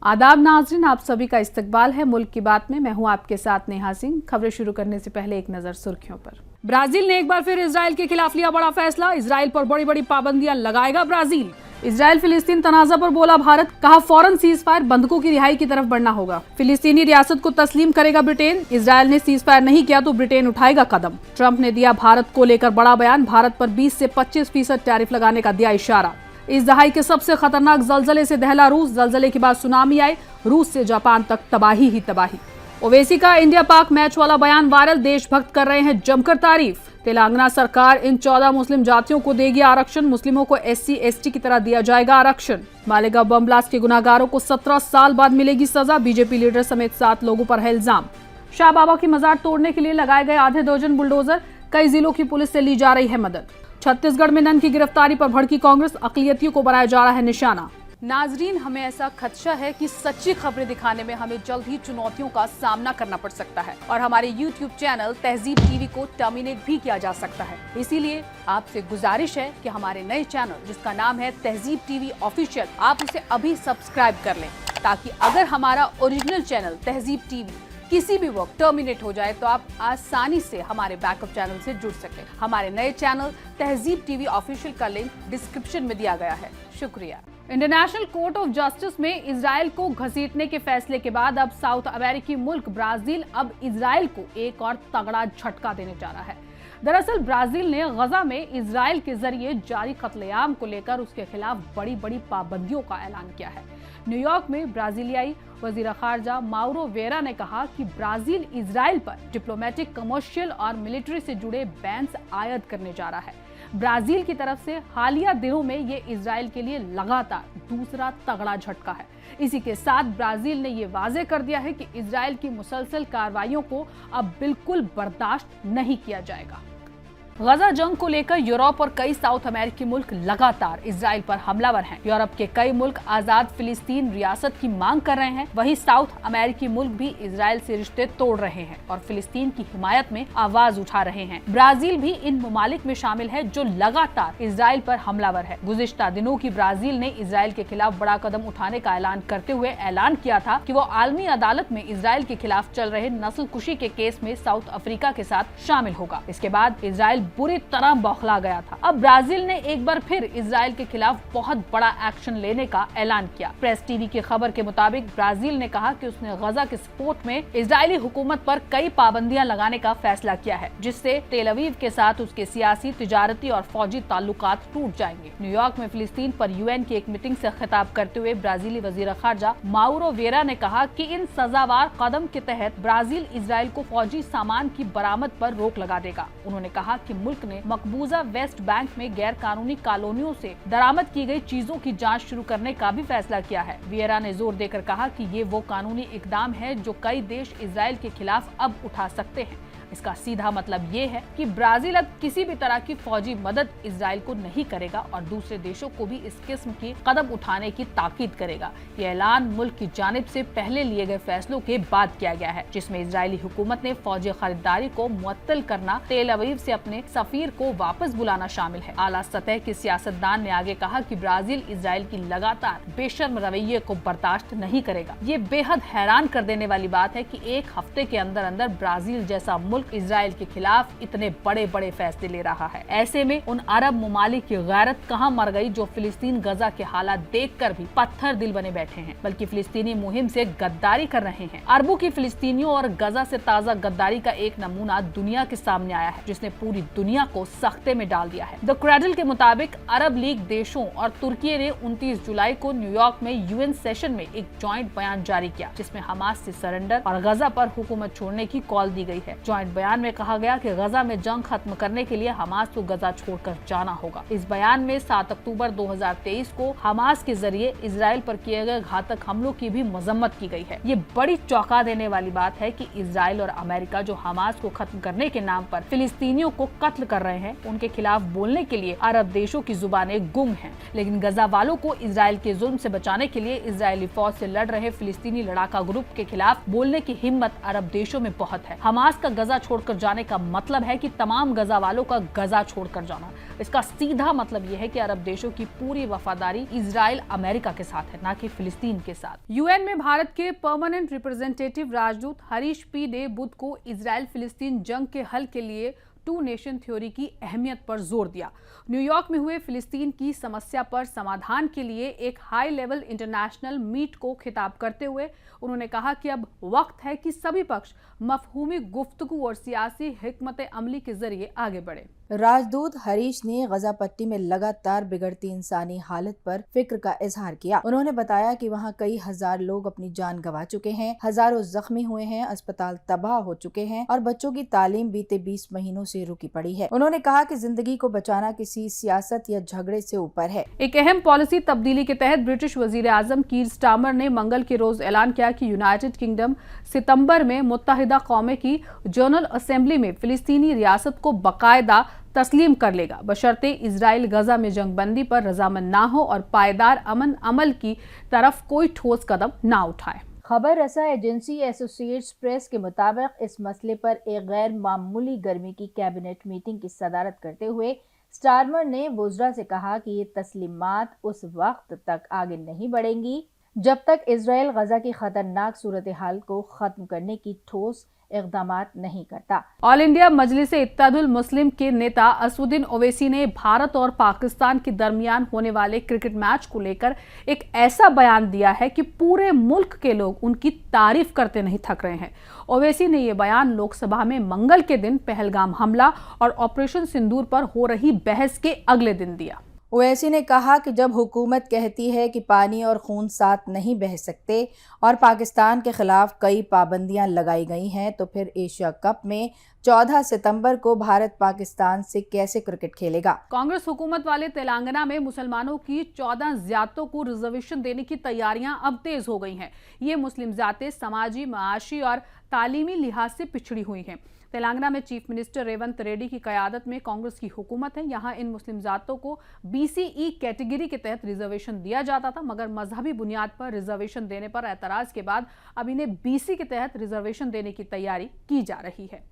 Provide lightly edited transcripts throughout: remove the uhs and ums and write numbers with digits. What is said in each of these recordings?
आदाब नाज़रीन, आप सभी का इस्तकबाल है मुल्क की बात में। मैं हूं आपके साथ नेहा सिंह। खबरें शुरू करने से पहले एक नजर सुर्खियों पर। ब्राजील ने एक बार फिर इजराइल के खिलाफ लिया बड़ा फैसला। इजराइल पर बड़ी बड़ी पाबंदियां लगाएगा ब्राजील। इजराइल फिलिस्तीन तनाजा पर बोला भारत, कहा फौरन सीज फायर, बंधकों की रिहाई की तरफ बढ़ना होगा। फिलिस्तीनी रियासत को तस्लीम करेगा ब्रिटेन। इजराइल ने सीज फायर नहीं किया तो ब्रिटेन उठाएगा कदम। ट्रंप ने दिया भारत को लेकर बड़ा बयान। भारत पर 20 से 25% टैरिफ लगाने का दिया इशारा। इस दहाई के सबसे खतरनाक जलजले से दहला रूस। जलजले के बाद सुनामी आई। रूस से जापान तक तबाही ही तबाही। ओवैसी का इंडिया पाक मैच वाला बयान वायरल। देशभक्त कर रहे हैं जमकर तारीफ। तेलंगाना सरकार इन 14 मुस्लिम जातियों को देगी आरक्षण। मुस्लिमों को SC ST की तरह दिया जाएगा आरक्षण। मालेगांव बम ब्लास्ट के गुनाहगारों को 17 साल बाद मिलेगी सजा। बीजेपी लीडर समेत 7 लोगों पर है इल्जाम। शाह बाबा की मजार तोड़ने के लिए लगाए गए आधे दर्जन बुलडोजर। कई जिलों की पुलिस से ली जा रही है मदद। छत्तीसगढ़ में नन की गिरफ्तारी पर भड़की कांग्रेस। अकलियतियों को बनाया जा रहा है निशाना। नाजरीन, हमें ऐसा खदशा है कि सच्ची खबरें दिखाने में हमें जल्द ही चुनौतियों का सामना करना पड़ सकता है और हमारे YouTube चैनल तहजीब TV को टर्मिनेट भी किया जा सकता है। इसीलिए आपसे गुजारिश है कि हमारे नए चैनल जिसका नाम है तहजीब TV ऑफिशियल, आप उसे अभी सब्सक्राइब कर लें, ताकि अगर हमारा ओरिजिनल चैनल तहजीब TV किसी भी वक्त टर्मिनेट हो जाए तो आप आसानी से हमारे बैकअप चैनल से जुड़ सकें। हमारे नए चैनल तहजीब TV ऑफिशियल का लिंक डिस्क्रिप्शन में दिया गया है। शुक्रिया। इंटरनेशनल कोर्ट ऑफ जस्टिस में इजराइल को घसीटने के फैसले के बाद अब साउथ अमेरिकी मुल्क ब्राजील अब इजराइल को एक और तगड़ा झटका देने जा रहा है। दरअसल ब्राजील ने गजा में इजराइल के जरिए जारी कत्लेआम को लेकर उसके खिलाफ बड़ी बड़ी पाबंदियों का ऐलान किया है। न्यूयॉर्क में ब्राजीलियाई वजीर खारजा माउरो वेरा ने कहा कि ब्राजील इजराइल पर डिप्लोमेटिक, कमर्शियल और मिलिट्री से जुड़े बैन्स आयद करने जा रहा है। ब्राजील की तरफ से हालिया दिनों में ये इजराइल के लिए लगातार दूसरा तगड़ा झटका है। इसी के साथ ब्राजील ने ये वाजे कर दिया है कि इजराइल की मुसलसल कार्रवाइयों को अब बिल्कुल बर्दाश्त नहीं किया जाएगा। गजा जंग को लेकर यूरोप और कई साउथ अमेरिकी मुल्क लगातार इजराइल पर हमलावर हैं। यूरोप के कई मुल्क आजाद फिलिस्तीन रियासत की मांग कर रहे हैं। वहीं साउथ अमेरिकी मुल्क भी इजराइल से रिश्ते तोड़ रहे हैं और फिलिस्तीन की हिमायत में आवाज उठा रहे हैं। ब्राजील भी इन ममालिक में शामिल है जो लगातार इजराइल पर हमलावर है। गुज़िश्ता दिनों की ब्राजील ने इजराइल के खिलाफ बड़ा कदम उठाने का ऐलान करते हुए ऐलान किया था कि वो आलमी अदालत में इजराइल के खिलाफ चल रहे नस्लकुशी के केस में साउथ अफ्रीका के साथ शामिल होगा। इसके बाद इजराइल बुरी तरह बौखला गया था। अब ब्राजील ने एक बार फिर इजराइल के खिलाफ बहुत बड़ा एक्शन लेने का ऐलान किया। प्रेस टीवी की खबर के मुताबिक ब्राजील ने कहा कि उसने गजा के सपोर्ट में इजरायली हुकूमत पर कई पाबंदियां लगाने का फैसला किया है, जिससे तेल अवीव के साथ उसके सियासी, तिजारती और फौजी ताल्लुकात टूट जाएंगे। न्यूयॉर्क में फिलिस्तीन पर UN की एक मीटिंग से खिताब करते हुए ब्राजीली वजीर खारजा माउरो वेरा ने कहा कि इन सजावार कदम के तहत ब्राजील इजराइल को फौजी सामान की बरामद पर रोक लगा देगा। उन्होंने कहा कि मुल्क ने मकबूजा वेस्ट बैंक में गैर कानूनी कॉलोनियों से दरामद की गई चीजों की जांच शुरू करने का भी फैसला किया है। वियरा ने जोर देकर कहा कि ये वो कानूनी इकदाम है जो कई देश इजराइल के खिलाफ अब उठा सकते हैं। इसका सीधा मतलब ये है कि ब्राजील अब किसी भी तरह की फौजी मदद इजराइल को नहीं करेगा और दूसरे देशों को भी इस किस्म की कदम उठाने की ताकीद करेगा। ये ऐलान मुल्क की जानिब से पहले लिए गए फैसलों के बाद किया गया है, जिसमें इजरायली हुकूमत ने फौजी खरीदारी को मुअत्तल करना, तेल अवीव से अपने सफीर को वापस बुलाना शामिल है। आला सतह के सियासतदान ने आगे कहा कि ब्राजील इजराइल की लगातार बेशर्म रवैये को बर्दाश्त नहीं करेगा। ये बेहद हैरान कर देने वाली बात है कि एक हफ्ते के अंदर अंदर ब्राजील जैसा मुल्क इजराइल के खिलाफ इतने बड़े बड़े फैसले ले रहा है। ऐसे में उन अरब ममालिक की गैरत कहां मर गई जो फिलिस्तीन गजा के हालात देखकर भी पत्थर दिल बने बैठे हैं, बल्कि फिलिस्तीनी मुहिम से गद्दारी कर रहे हैं। अरबों की फिलिस्तीनियों और गजा से ताजा गद्दारी का एक नमूना दुनिया के सामने आया है, जिसने पूरी दुनिया को सख्ते में डाल दिया है। द क्रैडल के मुताबिक अरब लीग देशों और तुर्की ने 29 जुलाई को न्यूयॉर्क में UN सेशन में एक जॉइंट बयान जारी किया, जिसमें हमास से सरेंडर और गजा पर हुकूमत छोड़ने की कॉल दी गई है। जॉइंट बयान में कहा गया कि गजा में जंग खत्म करने के लिए हमास को गजा छोड़कर जाना होगा। इस बयान में 7 अक्टूबर 2023 को हमास के जरिए इजराइल पर किए गए घातक हमलों की भी मजम्मत की गई है। ये बड़ी चौंका देने वाली बात है कि इजराइल और अमेरिका जो हमास को खत्म करने के नाम पर फिलिस्तीनियों को कत्ल कर रहे हैं, उनके खिलाफ बोलने के लिए अरब देशों की जुबानें गुंग हैं। लेकिन गजा वालों को इजराइल के जुल्म से बचाने के लिए इजरायली फौज से लड़ रहे फिलिस्तीनी लड़ाका ग्रुप के खिलाफ बोलने की हिम्मत अरब देशों में बहुत है। हमास का गजा गजा छोड़कर जाने का मतलब है कि तमाम गजा वालों का गजा छोड़कर जाना। इसका सीधा मतलब यह है कि अरब देशों की पूरी वफादारी इजराइल अमेरिका के साथ है, ना कि फिलिस्तीन के साथ। यूएन में भारत के परमानेंट रिप्रेजेंटेटिव राजदूत हरीश पी ने बुध को इजराइल फिलिस्तीन जंग के हल के लिए टू नेशन थ्योरी की अहमियत पर जोर दिया। न्यूयॉर्क में हुए फिलिस्तीन की समस्या पर समाधान के लिए एक हाई लेवल इंटरनेशनल मीट को खिताब करते हुए उन्होंने कहा कि अब वक्त है कि सभी पक्ष मफहूमी गुफ्तगू और सियासी हिकमत अमली के जरिए आगे बढ़े। राजदूत हरीश ने गजा पट्टी में लगातार बिगड़ती इंसानी हालत पर फिक्र का इजहार किया। उन्होंने बताया कि वहां कई हजार लोग अपनी जान गंवा चुके हैं, हजारों जख्मी हुए हैं, अस्पताल तबाह हो चुके हैं और बच्चों की तालीम बीते 20 महीनों से रुकी पड़ी है। उन्होंने कहा कि जिंदगी को बचाना किसी सियासत या झगड़े से ऊपर है। एक अहम पॉलिसी तब्दीली के तहत ब्रिटिश वजीर आजम कीर स्टार्मर ने मंगल के रोज ऐलान किया कि यूनाइटेड किंगडम सितंबर में मुत्तहिदा कौमें की जनरल असेंबली में फिलिस्तीनी रियासत को बाकायदा तस्लीम कर लेगा, बशर्ते इजराइल गजा में जंगबंदी पर रजामंद ना हो और पायदार अमन अमल की तरफ कोई ठोस कदम ना उठाए। खबर रसा एजेंसी एसोसिएट्स प्रेस के मुताबिक इस मसले पर एक गैर मामूली गर्मी की कैबिनेट मीटिंग की सदारत करते हुए स्टार्मर ने वुज़रा से कहा कि ये तस्लीमात उस वक्त तक आगे नहीं बढ़ेंगी जब तक इजराइल गजा की खतरनाक सूरत हाल को खत्म करने की ठोस इक़दामात नहीं करता। ऑल इंडिया मजलिस इत्तेहादुल मुस्लिम के नेता असदुद्दीन ओवैसी ने भारत और पाकिस्तान के दरमियान होने वाले क्रिकेट मैच को लेकर एक ऐसा बयान दिया है कि पूरे मुल्क के लोग उनकी तारीफ करते नहीं थक रहे हैं। ओवैसी ने ये बयान लोकसभा में मंगल के दिन पहलगाम हमला और ऑपरेशन सिंदूर पर हो रही बहस के अगले दिन दिया। ओवैसी ने कहा कि जब हुकूमत कहती है कि पानी और खून साथ नहीं बह सकते और पाकिस्तान के खिलाफ कई पाबंदियां लगाई गई हैं, तो फिर एशिया कप में 14 सितंबर को भारत पाकिस्तान से कैसे क्रिकेट खेलेगा। कांग्रेस हुकूमत वाले तेलंगाना में मुसलमानों की 14 ज़ियादतों को रिजर्वेशन देने की तैयारियां अब तेज हो गई हैं। ये मुस्लिम ज़ियादतें समाजी, माशी और तालीमी लिहाज से पिछड़ी हुई हैं। तेलंगाना में चीफ मिनिस्टर रेवंत रेड्डी की क़यादत में कांग्रेस की हुकूमत है। यहाँ इन मुस्लिम ज़ातों को BCE कैटेगरी के तहत रिजर्वेशन दिया जाता था, मगर मजहबी बुनियाद पर रिजर्वेशन देने पर एतराज़ के बाद अब इन्हें BC के तहत रिजर्वेशन देने की तैयारी की जा रही है।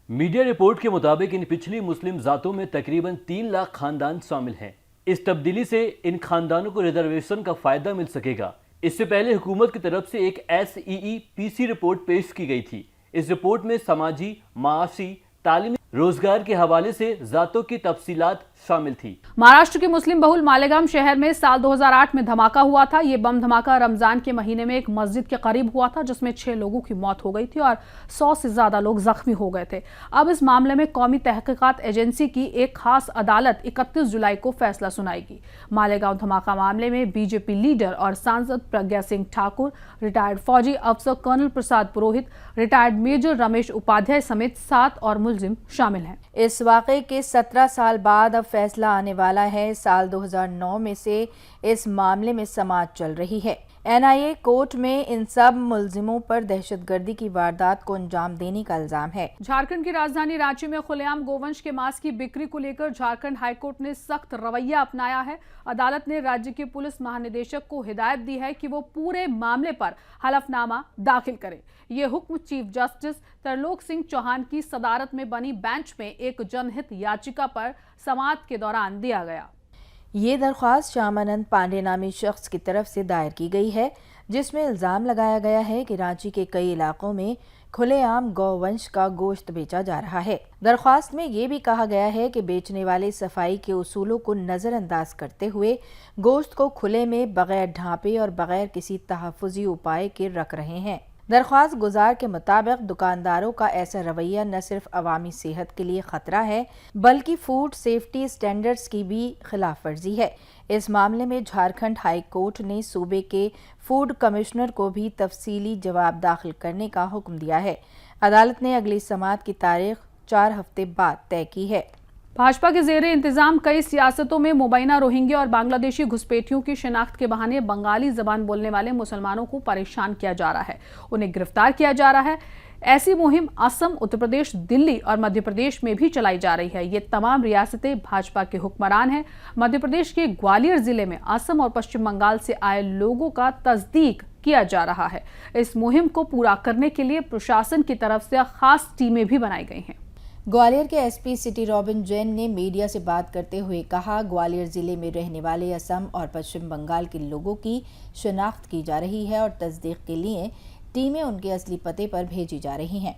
मीडिया रिपोर्ट के मुताबिक इन पिछली मुस्लिम ज़ातों में तकरीबन 3 लाख खानदान शामिल हैं। इस तब्दीली से इन खानदानों को रिजर्वेशन का फ़ायदा मिल सकेगा। इससे पहले हुकूमत की तरफ से एक SEE-PC रिपोर्ट पेश की गई थी। इस रिपोर्ट में समाजी, माशी, तालीमी, रोजगार के हवाले से जातों की तफसीलात शामिल थी। महाराष्ट्र के मुस्लिम बहुल मालेगाम शहर में साल 2008 में धमाका हुआ था। ये बम धमाका रमजान के महीने में एक मस्जिद के करीब हुआ था, जिसमें 6 लोगों की मौत हो गई थी और 100 से ज्यादा लोग जख्मी हो गए थे। अब इस मामले में कौमी तहकीकात एजेंसी की एक खास अदालत 31 जुलाई को फैसला सुनाएगी। मालेगांव धमाका मामले में बीजेपी लीडर और सांसद प्रज्ञा सिंह ठाकुर, रिटायर्ड फौजी अफसर colonel Prasad Purohit, retired major Ramesh Upadhyay समेत 7 और मुलजिम शामिल हैं। इस वाक़े के 17 साल बाद अब फैसला आने वाला है। साल 2009 में से इस मामले में समाअत चल रही है। NIA कोर्ट में इन सब मुलजिमों पर दहशतगर्दी की वारदात को अंजाम देने का इल्जाम है। झारखंड की राजधानी रांची में खुलेआम गोवंश के मांस की बिक्री को लेकर झारखंड हाईकोर्ट ने सख्त रवैया अपनाया है। अदालत ने राज्य के पुलिस महानिदेशक को हिदायत दी है कि वो पूरे मामले पर हलफनामा दाखिल करे। ये हुक्म चीफ जस्टिस तरलोक सिंह चौहान की सदारत में बनी बेंच में एक जनहित याचिका पर समाअत के दौरान दिया गया। ये दरख्वास्त श्यामानंद पांडे नामी शख्स की तरफ से दायर की गई है, जिसमें इल्ज़ाम लगाया गया है कि रांची के कई इलाकों में खुलेआम गौवंश का गोश्त बेचा जा रहा है। दरख्वास्त में ये भी कहा गया है कि बेचने वाले सफाई के उसूलों को नज़रअंदाज करते हुए गोश्त को खुले में बगैर ढांपे और बगैर किसी तहफ़्फ़ुज़ी उपाय के रख रहे हैं। दरख्वास्त गुजार के मुताबिक दुकानदारों का ऐसा रवैया न सिर्फ अवामी सेहत के लिए खतरा है, बल्कि फूड सेफ्टी स्टैंडर्ड्स की भी खिलाफ वर्जी है। इस मामले में झारखंड हाई कोर्ट ने सूबे के फूड कमिश्नर को भी तफसीली जवाब दाखिल करने का हुक्म दिया है। अदालत ने अगली समाअत की तारीख 4 हफ्ते बाद तय की है। भाजपा के जेरे इंतजाम कई सियासतों में मुबैना रोहिंग्या और बांग्लादेशी घुसपैठियों की शिनाख्त के बहाने बंगाली जबान बोलने वाले मुसलमानों को परेशान किया जा रहा है, उन्हें गिरफ्तार किया जा रहा है। ऐसी मुहिम असम, उत्तर प्रदेश, दिल्ली और मध्य प्रदेश में भी चलाई जा रही है। ये तमाम रियासतें भाजपा के हुक्मरान हैं। मध्य प्रदेश के ग्वालियर जिले में असम और पश्चिम बंगाल से आए लोगों का तस्दीक किया जा रहा है। इस मुहिम को पूरा करने के लिए प्रशासन की तरफ से खास टीमें भी बनाई गई हैं। ग्वालियर के एसपी सिटी रॉबिन जैन ने मीडिया से बात करते हुए कहा, ग्वालियर जिले में रहने वाले असम और पश्चिम बंगाल के लोगों की शिनाख्त की जा रही है और तस्दीक के लिए टीमें उनके असली पते पर भेजी जा रही हैं।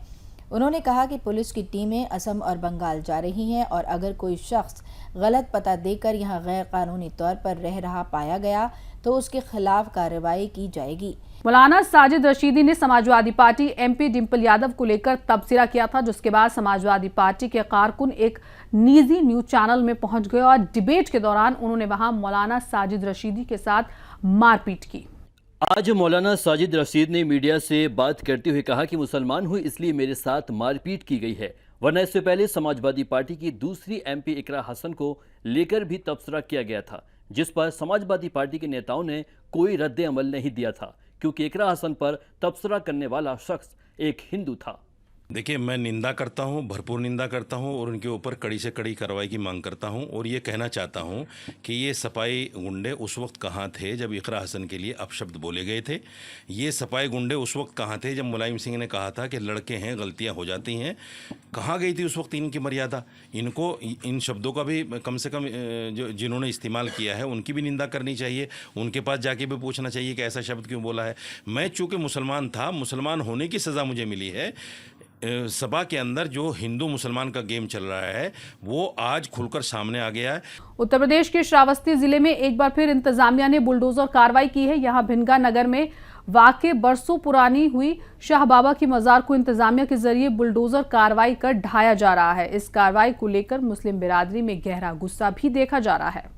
उन्होंने कहा कि पुलिस की टीमें असम और बंगाल जा रही हैं और अगर कोई शख्स गलत पता देकर यहां गैर कानूनी तौर पर रह रहा पाया गया तो उसके खिलाफ कार्रवाई की जाएगी। मौलाना साजिद रशीदी ने समाजवादी पार्टी एमपी डिंपल यादव को लेकर तबसरा किया था, जिसके बाद समाजवादी पार्टी के कारकुन एक निजी न्यूज चैनल में पहुंच गए और डिबेट के दौरान उन्होंने वहां मौलाना साजिद रशीदी के साथ मारपीट की। आज मौलाना साजिद रशीद ने मीडिया से बात करते हुए कहा कि मुसलमान हुई इसलिए मेरे साथ मारपीट की गई है, वरना इससे पहले समाजवादी पार्टी की दूसरी एमपी इकरा हसन को लेकर भी तबसरा किया गया था, जिस पर समाजवादी पार्टी के नेताओं ने कोई रद्द अमल नहीं दिया था, क्योंकि इकरा हसन पर तबसरा करने वाला शख्स एक हिंदू था। देखिए, मैं निंदा करता हूं, भरपूर निंदा करता हूं और उनके ऊपर कड़ी से कड़ी कार्रवाई की मांग करता हूं और ये कहना चाहता हूं कि ये सपाई गुंडे उस वक्त कहां थे जब इकरा हसन के लिए अपशब्द बोले गए थे। ये सपाई गुंडे उस वक्त कहां थे जब मुलायम सिंह ने कहा था कि लड़के हैं, गलतियां हो जाती हैं। कहाँ गई थी उस वक्त इनकी मर्यादा? इनको इन शब्दों का भी कम से कम जो जिन्होंने इस्तेमाल किया है उनकी भी निंदा करनी चाहिए, उनके पास जाके भी पूछना चाहिए कि ऐसा शब्द क्यों बोला है। मैं चूँकि मुसलमान था, मुसलमान होने की सज़ा मुझे मिली है। सभा के अंदर जो हिंदू मुसलमान का गेम चल रहा है वो आज खुलकर सामने आ गया है। उत्तर प्रदेश के श्रावस्ती जिले में एक बार फिर इंतजामिया ने बुलडोजर कार्रवाई की है। यहां भिनगा नगर में वाकई बरसों पुरानी हुई शाह बाबा की मजार को इंतजामिया के जरिए बुलडोजर कार्रवाई कर ढाया जा रहा है। इस कार्रवाई को लेकर मुस्लिम बिरादरी में गहरा गुस्सा भी देखा जा रहा है।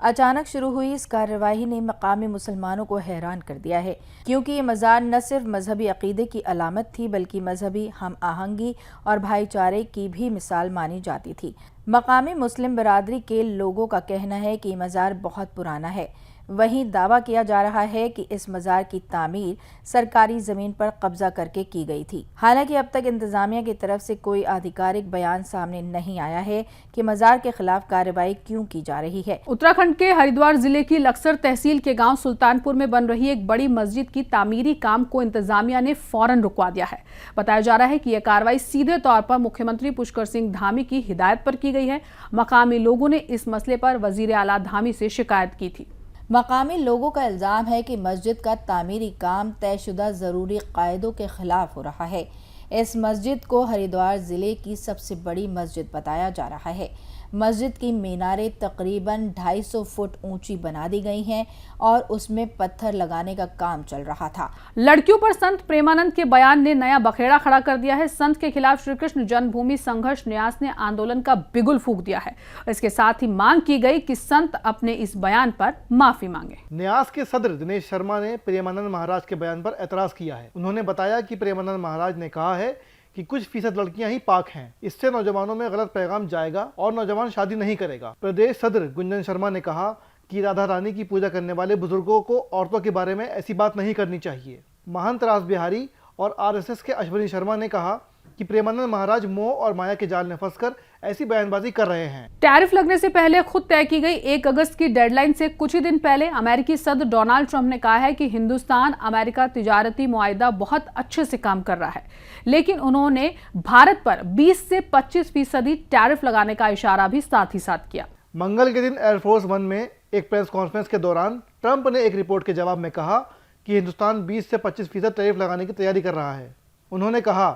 अचानक शुरू हुई इस कार्रवाई ने मकामी मुसलमानों को हैरान कर दिया है, क्योंकि ये मज़ार न सिर्फ मजहबी अकीदे की अलामत थी बल्कि मजहबी हम आहंगी और भाईचारे की भी मिसाल मानी जाती थी। मकामी मुस्लिम बिरादरी के लोगों का कहना है कि मज़ार बहुत पुराना है। वहीं दावा किया जा रहा है कि इस मज़ार की तामीर सरकारी ज़मीन पर कब्जा करके की गई थी। हालांकि अब तक इंतजामिया की तरफ से कोई आधिकारिक बयान सामने नहीं आया है कि मज़ार के खिलाफ कार्रवाई क्यों की जा रही है। उत्तराखंड के हरिद्वार जिले की लक्सर तहसील के गांव सुल्तानपुर में बन रही एक बड़ी मस्जिद की तामीरी काम को इंतजामिया ने फौरन रुकवा दिया है। बताया जा रहा है कि यह कार्रवाई सीधे तौर पर मुख्यमंत्री पुष्कर सिंह धामी की हिदायत पर की गई है। मकामी लोगों ने इस मसले पर वजीर आला धामी से शिकायत की थी। मकामी लोगों का इल्ज़ाम है कि मस्जिद का तामीरी काम तयशुदा ज़रूरी कायदों के खिलाफ हो रहा है। इस मस्जिद को हरिद्वार ज़िले की सबसे बड़ी मस्जिद बताया जा रहा है। मस्जिद की मीनारें तकरीबन 250 फुट ऊंची बना दी गई हैं और उसमें पत्थर लगाने का काम चल रहा था। लड़कियों पर संत प्रेमानंद के बयान ने नया बखेड़ा खड़ा कर दिया है। संत के खिलाफ श्री कृष्ण जन्मभूमि संघर्ष न्यास ने आंदोलन का बिगुल फूंक दिया है। इसके साथ ही मांग की गई कि संत अपने इस बयान पर माफी मांगे। न्यास के सदर दिनेश शर्मा ने प्रेमानंद महाराज के बयान पर एतराज किया है। उन्होंने बताया कि प्रेमानंद महाराज ने कहा है कि कुछ फीसद लड़कियां ही पाक हैं, इससे नौजवानों में गलत पैगाम जाएगा और नौजवान शादी नहीं करेगा। प्रदेश सदर गुंजन शर्मा ने कहा कि राधा रानी की पूजा करने वाले बुजुर्गों को औरतों के बारे में ऐसी बात नहीं करनी चाहिए। महंत रास बिहारी और आरएसएस के अश्वनी शर्मा ने कहा कि प्रेमानंद महाराज मोह और माया के जाल में फंसकर ऐसी बयानबाजी कर रहे हैं। टैरिफ लगने से पहले खुद तय की गई 1 अगस्त की डेडलाइन से कुछ ही दिन पहले अमेरिकी सदर डोनाल्ड ट्रंप ने कहा है कि हिंदुस्तान अमेरिका तिजारती मुआहिदा बहुत अच्छे से काम कर रहा है, लेकिन उन्होंने भारत पर 20 से 25% टैरिफ लगाने का इशारा भी साथ ही साथ किया। मंगल के दिन एयरफोर्स 1 में एक प्रेस कॉन्फ्रेंस के दौरान ट्रंप ने एक रिपोर्ट के जवाब में कहा कि हिंदुस्तान 20 से 25% टैरिफ लगाने की तैयारी कर रहा है। उन्होंने कहा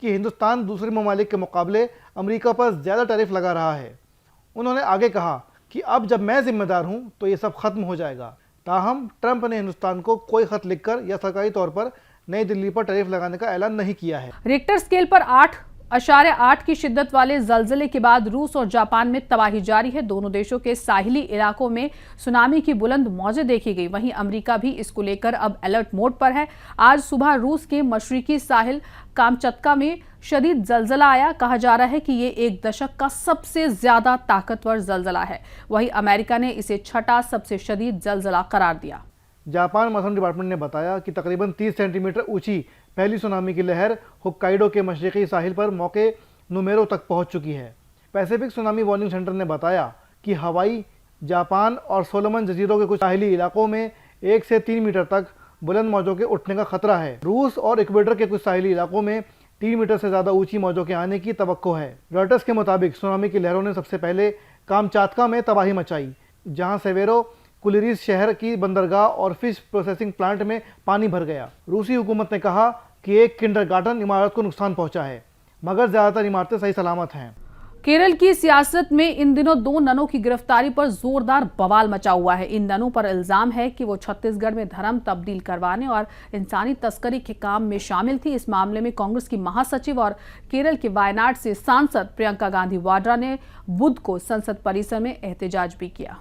कि हिंदुस्तान दूसरे ममालिक के मुकाबले अमेरिका पर ज़्यादा टैरिफ लगा रहा है। उन्होंने आगे कहा कि अब जब मैं जिम्मेदार हूं तो ये सब खत्म हो जाएगा। ताहम ट्रंप ने हिंदुस्तान को कोई खत लिखकर या सरकारी तौर पर नई दिल्ली पर टैरिफ लगाने का ऐलान नहीं किया है। रिक्टर स्केल पर 8.8 की शिद्दत वाले जलजले के बाद रूस और जापान में तबाही जारी है। दोनों देशों के साहिली इलाकों में सुनामी की बुलंद मौजें देखी गई। वहीं अमेरिका भी इसको लेकर अब अलर्ट मोड पर है। आज सुबह रूस के मशरिकी साहिल कामचत्का में शदीद जलजला आया। कहा जा रहा है कि ये एक दशक का सबसे ज्यादा ताकतवर जलजला है। वहीं अमेरिका ने इसे छठा सबसे शदीद जलजला करार दिया। जापान मौसम डिपार्टमेंट ने बताया कि तकरीबन 30 सेंटीमीटर ऊंची पहली सुनामी की लहर होक्काइडो के मशरकी साहिल पर मौके नुमेरो तक पहुंच चुकी है। पैसिफिक सुनामी वार्निंग सेंटर ने बताया कि हवाई, जापान और सोलोमन जजीरों के कुछ साहिली इलाकों में 1 से 3 मीटर तक बुलंद मौजों के उठने का खतरा है। रूस और इक्वेडर के कुछ साहिली इलाकों में 3 मीटर से ज़्यादा ऊंची मौजों के आने की तवक्को है। रॉयटर्स के मुताबिक सुनामी की लहरों ने सबसे पहले कामचातका में तबाही मचाई, जहां सेवेरो कुलिरीज शहर की बंदरगाह और फिश प्रोसेसिंग प्लांट में पानी भर गया। रूसी हुकूमत ने कहा कि एक किंडरगार्टन इमारत को नुकसान पहुंचा है, मगर ज़्यादातर इमारतें सही सलामत हैं। केरल की सियासत में इन दिनों 2 ननों की गिरफ्तारी पर जोरदार बवाल मचा हुआ है। इन ननों पर इल्जाम है कि वो छत्तीसगढ़ में धर्म तब्दील करवाने और इंसानी तस्करी के काम में शामिल थी। इस मामले में कांग्रेस की महासचिव और केरल के वायनाड से सांसद प्रियंका गांधी वाड्रा ने बुध को संसद परिसर में एहतजाज भी किया।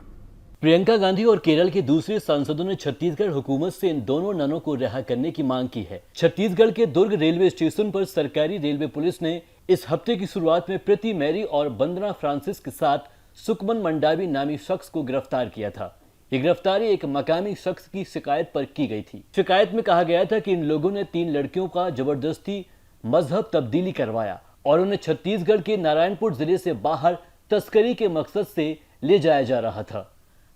प्रियंका गांधी और केरल के दूसरे सांसदों ने छत्तीसगढ़ हुकूमत से इन दोनों ननों को रिहा करने की मांग की है। छत्तीसगढ़ के दुर्ग रेलवे स्टेशन पर सरकारी रेलवे पुलिस ने इस हफ्ते की शुरुआत में प्रीति मैरी और वंदना फ्रांसिस के साथ सुकमन मंडावी नामी शख्स को गिरफ्तार किया था। ये गिरफ्तारी एक मकामी शख्स की शिकायत पर की गई थी। शिकायत में कहा गया था कि इन लोगों ने 3 लड़कियों का जबरदस्ती मजहब तब्दीली करवाया और उन्हें छत्तीसगढ़ के नारायणपुर जिले से बाहर तस्करी के मकसद से ले जाया जा रहा था।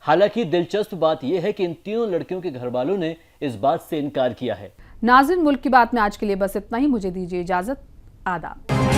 हालांकि दिलचस्प बात यह है कि इन तीनों लड़कियों के घर वालों ने इस बात से इनकार किया है। नाज़रीन, मुल्क की बात में आज के लिए बस इतना ही। मुझे दीजिए इजाजत। आदाब।